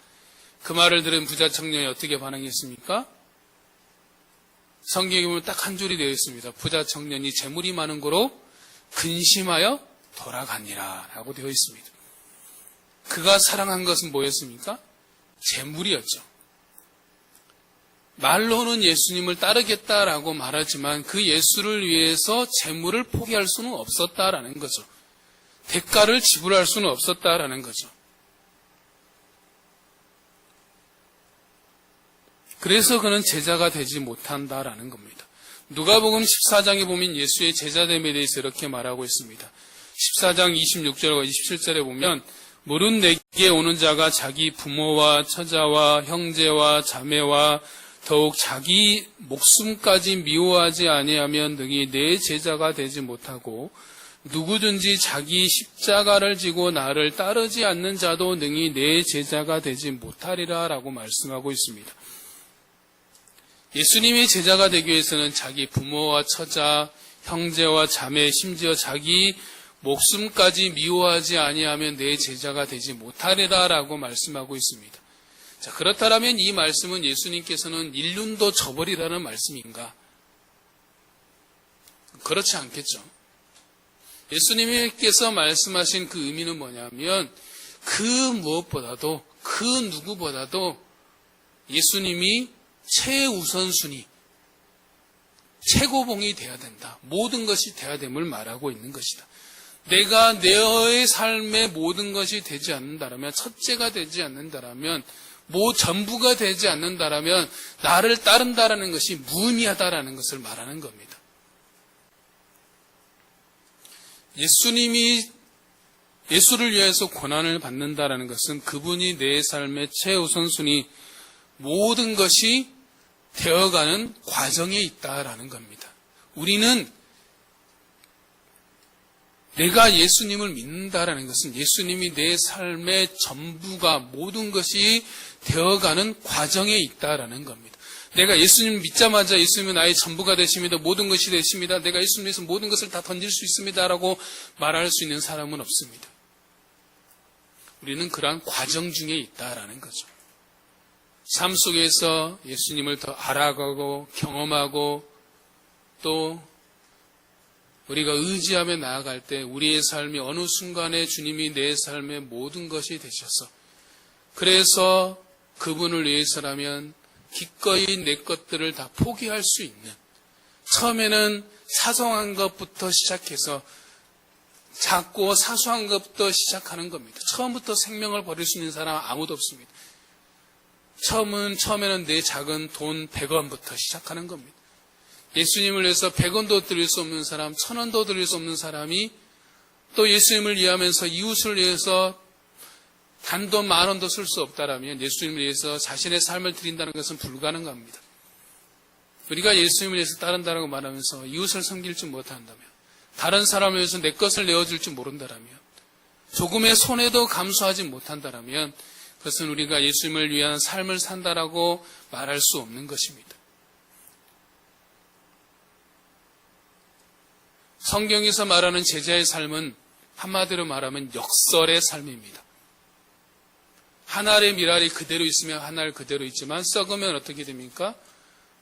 그 말을 들은 부자 청년이 어떻게 반응했습니까? 성경에 보면 딱 한 줄이 되어 있습니다. 부자 청년이 재물이 많은 고로 근심하여 돌아가니라 라고 되어 있습니다. 그가 사랑한 것은 뭐였습니까? 재물이었죠. 말로는 예수님을 따르겠다라고 말하지만 그 예수를 위해서 재물을 포기할 수는 없었다라는 거죠. 대가를 지불할 수는 없었다라는 거죠. 그래서 그는 제자가 되지 못한다라는 겁니다. 누가복음 14장에 보면 예수의 제자됨에 대해서 이렇게 말하고 있습니다. 14장 26절과 27절에 보면 물은 내게 오는 자가 자기 부모와 처자와 형제와 자매와 더욱 자기 목숨까지 미워하지 아니하면 능히 내 제자가 되지 못하고 누구든지 자기 십자가를 지고 나를 따르지 않는 자도 능히 내 제자가 되지 못하리라 라고 말씀하고 있습니다. 예수님의 제자가 되기 위해서는 자기 부모와 처자, 형제와 자매, 심지어 자기 목숨까지 미워하지 아니하면 내 제자가 되지 못하리라 라고 말씀하고 있습니다. 자, 그렇다면 이 말씀은 예수님께서는 인륜도 저버리라는 말씀인가? 그렇지 않겠죠. 예수님께서 말씀하신 그 의미는 뭐냐면 그 무엇보다도 그 누구보다도 예수님이 최우선순위, 최고봉이 돼야 된다. 모든 것이 돼야 됨을 말하고 있는 것이다. 내가 너의 삶의 모든 것이 되지 않는다라면, 첫째가 되지 않는다라면, 전부가 되지 않는다라면 나를 따른다라는 것이 무의미하다라는 것을 말하는 겁니다. 예수를 위해서 고난을 받는다라는 것은 그분이 내 삶의 최우선순위, 모든 것이 되어가는 과정에 있다라는 겁니다. 우리는 내가 예수님을 믿는다라는 것은 예수님이 내 삶의 전부가 모든 것이 되어가는 과정에 있다라는 겁니다. 내가 예수님을 믿자마자 예수님은 나의 전부가 되십니다. 모든 것이 되십니다. 내가 예수님에서 모든 것을 다 던질 수 있습니다라고 말할 수 있는 사람은 없습니다. 우리는 그러한 과정 중에 있다라는 거죠. 삶 속에서 예수님을 더 알아가고 경험하고 또 우리가 의지하며 나아갈 때 우리의 삶이 어느 순간에 주님이 내 삶의 모든 것이 되셔서 그래서 그분을 위해서라면 기꺼이 내 것들을 다 포기할 수 있는, 처음에는 사소한 것부터 시작해서 작고 사소한 것부터 시작하는 겁니다. 처음부터 생명을 버릴 수 있는 사람은 아무도 없습니다. 처음에는 내 작은 돈 100원부터 시작하는 겁니다. 예수님을 위해서 100원도 드릴 수 없는 사람, 1000원도 드릴 수 없는 사람이 또 예수님을 위하면서 이웃을 위해서 단돈 10,000원도 쓸 수 없다라면 예수님을 위해서 자신의 삶을 드린다는 것은 불가능합니다. 우리가 예수님을 위해서 따른다라고 말하면서 이웃을 섬길 줄 못한다면, 다른 사람을 위해서 내 것을 내어줄 줄 모른다라면, 조금의 손해도 감수하지 못한다라면 그것은 우리가 예수님을 위한 삶을 산다라고 말할 수 없는 것입니다. 성경에서 말하는 제자의 삶은 한마디로 말하면 역설의 삶입니다. 한 알의 밀알이 그대로 있으면 한 알 그대로 있지만 썩으면 어떻게 됩니까?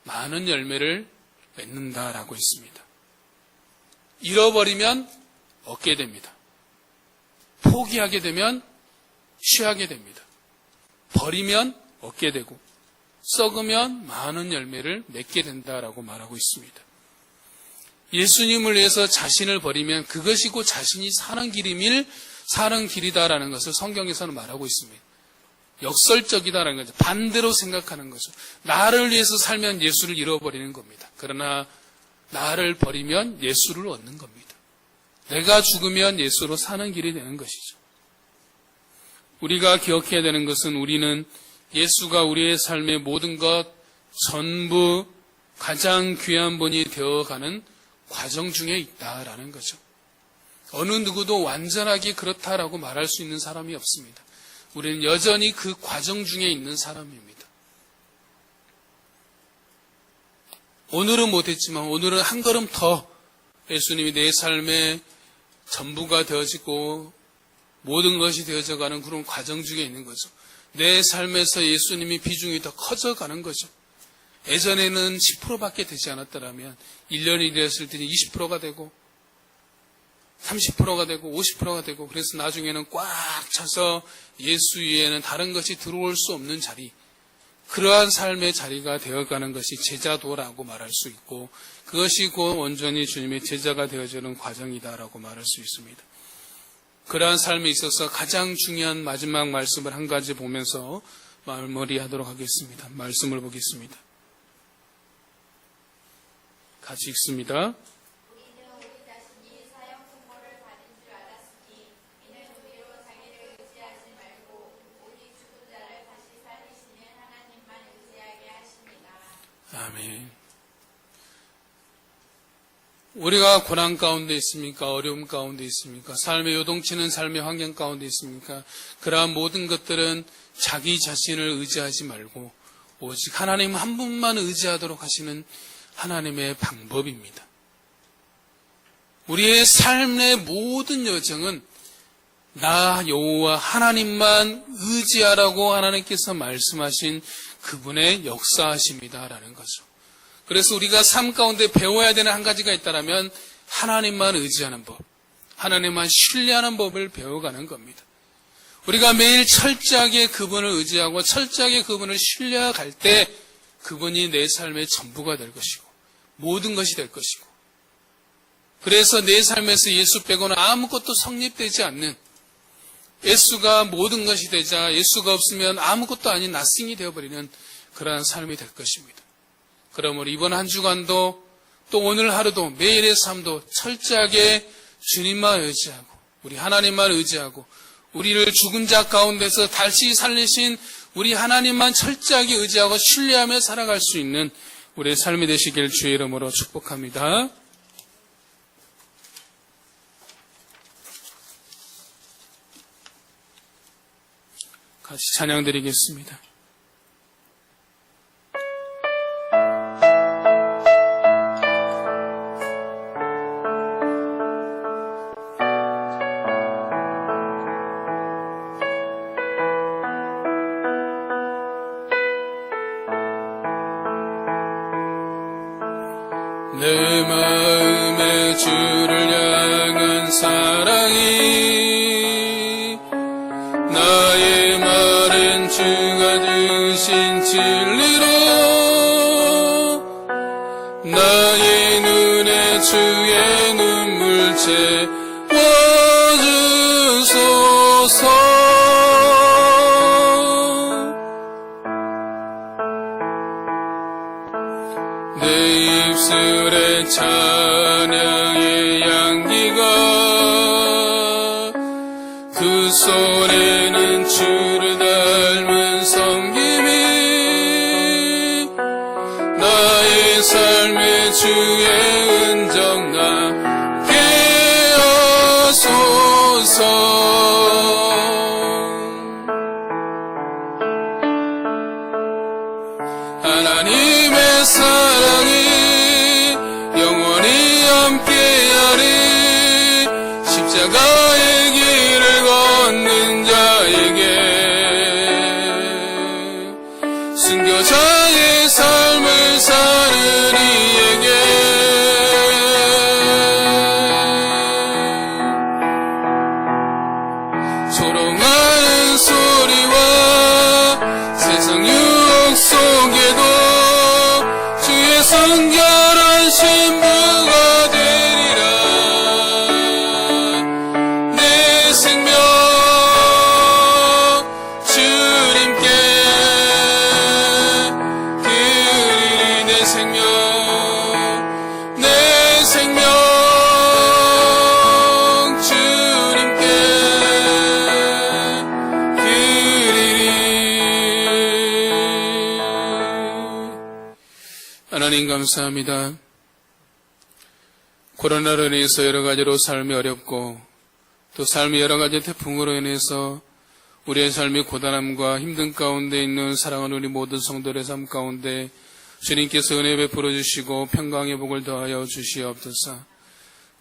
많은 열매를 맺는다라고 있습니다. 잃어버리면 얻게 됩니다. 포기하게 되면 취하게 됩니다. 버리면 얻게 되고 썩으면 많은 열매를 맺게 된다라고 말하고 있습니다. 예수님을 위해서 자신을 버리면 그것이 곧 자신이 사는 길이다라는 것을 성경에서는 말하고 있습니다. 역설적이다라는 거죠. 반대로 생각하는 거죠. 나를 위해서 살면 예수를 잃어버리는 겁니다. 그러나 나를 버리면 예수를 얻는 겁니다. 내가 죽으면 예수로 사는 길이 되는 것이죠. 우리가 기억해야 되는 것은 우리는 예수가 우리의 삶의 모든 것 전부 가장 귀한 분이 되어가는 과정 중에 있다라는 거죠. 어느 누구도 완전하게 그렇다라고 말할 수 있는 사람이 없습니다. 우리는 여전히 그 과정 중에 있는 사람입니다. 오늘은 못했지만 오늘은 한 걸음 더 예수님이 내 삶의 전부가 되어지고 모든 것이 되어져가는 그런 과정 중에 있는 거죠. 내 삶에서 예수님이 비중이 더 커져가는 거죠. 예전에는 10%밖에 되지 않았더라면 1년이 되었을 때는 20%가 되고 30%가 되고 50%가 되고 그래서 나중에는 꽉 차서 예수 위에는 다른 것이 들어올 수 없는 자리, 그러한 삶의 자리가 되어가는 것이 제자도라고 말할 수 있고 그것이 곧 온전히 주님의 제자가 되어지는 과정이다라고 말할 수 있습니다. 그러한 삶에 있어서 가장 중요한 마지막 말씀을 한 가지 보면서 마무리하도록 하겠습니다. 말씀을 보겠습니다. 같이 읽습니다. 아멘. 우리가 고난 가운데 있습니까? 어려움 가운데 있습니까? 삶의 요동치는 삶의 환경 가운데 있습니까? 그러한 모든 것들은 자기 자신을 의지하지 말고 오직 하나님 한 분만 의지하도록 하시는 하나님의 방법입니다. 우리의 삶의 모든 여정은 나 여호와 하나님만 의지하라고 하나님께서 말씀하신 그분의 역사하심이다라는 거죠. 그래서 우리가 삶 가운데 배워야 되는 한 가지가 있다면 하나님만 의지하는 법, 하나님만 신뢰하는 법을 배워가는 겁니다. 우리가 매일 철저하게 그분을 의지하고 철저하게 그분을 신뢰할 때 그분이 내 삶의 전부가 될 것이고 모든 것이 될 것이고, 그래서 내 삶에서 예수 빼고는 아무것도 성립되지 않는, 예수가 모든 것이 되자 예수가 없으면 아무것도 아닌 나싱이 되어버리는 그러한 삶이 될 것입니다. 그러므로 이번 한 주간도 또 오늘 하루도 매일의 삶도 철저하게 주님만 의지하고 우리 하나님만 의지하고 우리를 죽은 자 가운데서 다시 살리신 우리 하나님만 철저하게 의지하고 신뢰하며 살아갈 수 있는 우리의 삶이 되시길 주의 이름으로 축복합니다. 같이 찬양드리겠습니다. 내 마음에 주를 향한 사랑이 나의 말은 주가 주신 진리로 나의 눈에 주의 눈물 채워주소서. 내 입술에 찬양의 향기가 그 손에는 주를 닮은 섬김이 나의 삶의 주의 은정 나게 하소서. 하나님의 사랑이 영원히 함께하리. 십자가의 길을 걷는 자에게, 순교자의 삶을 사는 이에게, 조롱하는 소리와 세상 유혹 속에도 주의 성결한 신부가 되리라. 내 생명 주님께 드리리. 내 생명 주님께 하나님 감사합니다. 코로나로 인해서 여러 가지로 삶이 어렵고 또 삶의 여러 가지 태풍으로 인해서 우리의 삶이 고단함과 힘든 가운데 있는 사랑하는 우리 모든 성도들의 삶 가운데 주님께서 은혜 베풀어 주시고 평강의 복을 더하여 주시옵소서.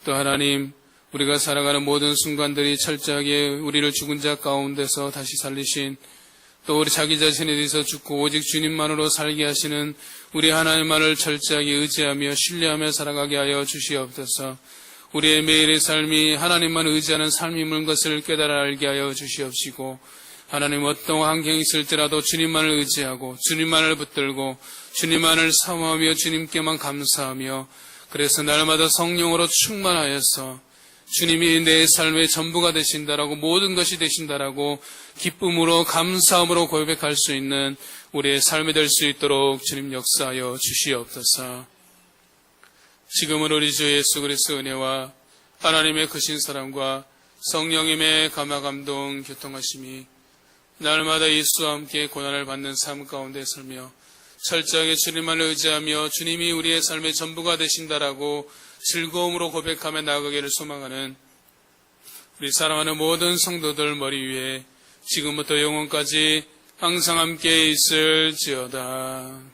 또 하나님, 우리가 살아가는 모든 순간들이 철저하게 우리를 죽은 자 가운데서 다시 살리신, 또 우리 자기 자신에 대해서 죽고 오직 주님만으로 살게 하시는 우리 하나님만을 철저하게 의지하며 신뢰하며 살아가게 하여 주시옵소서. 우리의 매일의 삶이 하나님만 의지하는 삶임을 것을 깨달아 알게 하여 주시옵시고, 하나님 어떤 환경이 있을지라도 주님만을 의지하고 주님만을 붙들고 주님만을 사모하며 주님께만 감사하며, 그래서 날마다 성령으로 충만하여서 주님이 내 삶의 전부가 되신다라고, 모든 것이 되신다라고 기쁨으로 감사함으로 고백할 수 있는 우리의 삶이 될 수 있도록 주님 역사하여 주시옵소서. 지금은 우리 주 예수 그리스도의 은혜와 하나님의 크신 사랑과 성령님의 감화감동 교통하심이 날마다 예수와 함께 고난을 받는 삶 가운데 살며 철저하게 주님만을 의지하며 주님이 우리의 삶의 전부가 되신다라고 즐거움으로 고백하며 나아가기를 소망하는 우리 사랑하는 모든 성도들 머리 위에 지금부터 영원까지 항상 함께 있을지어다.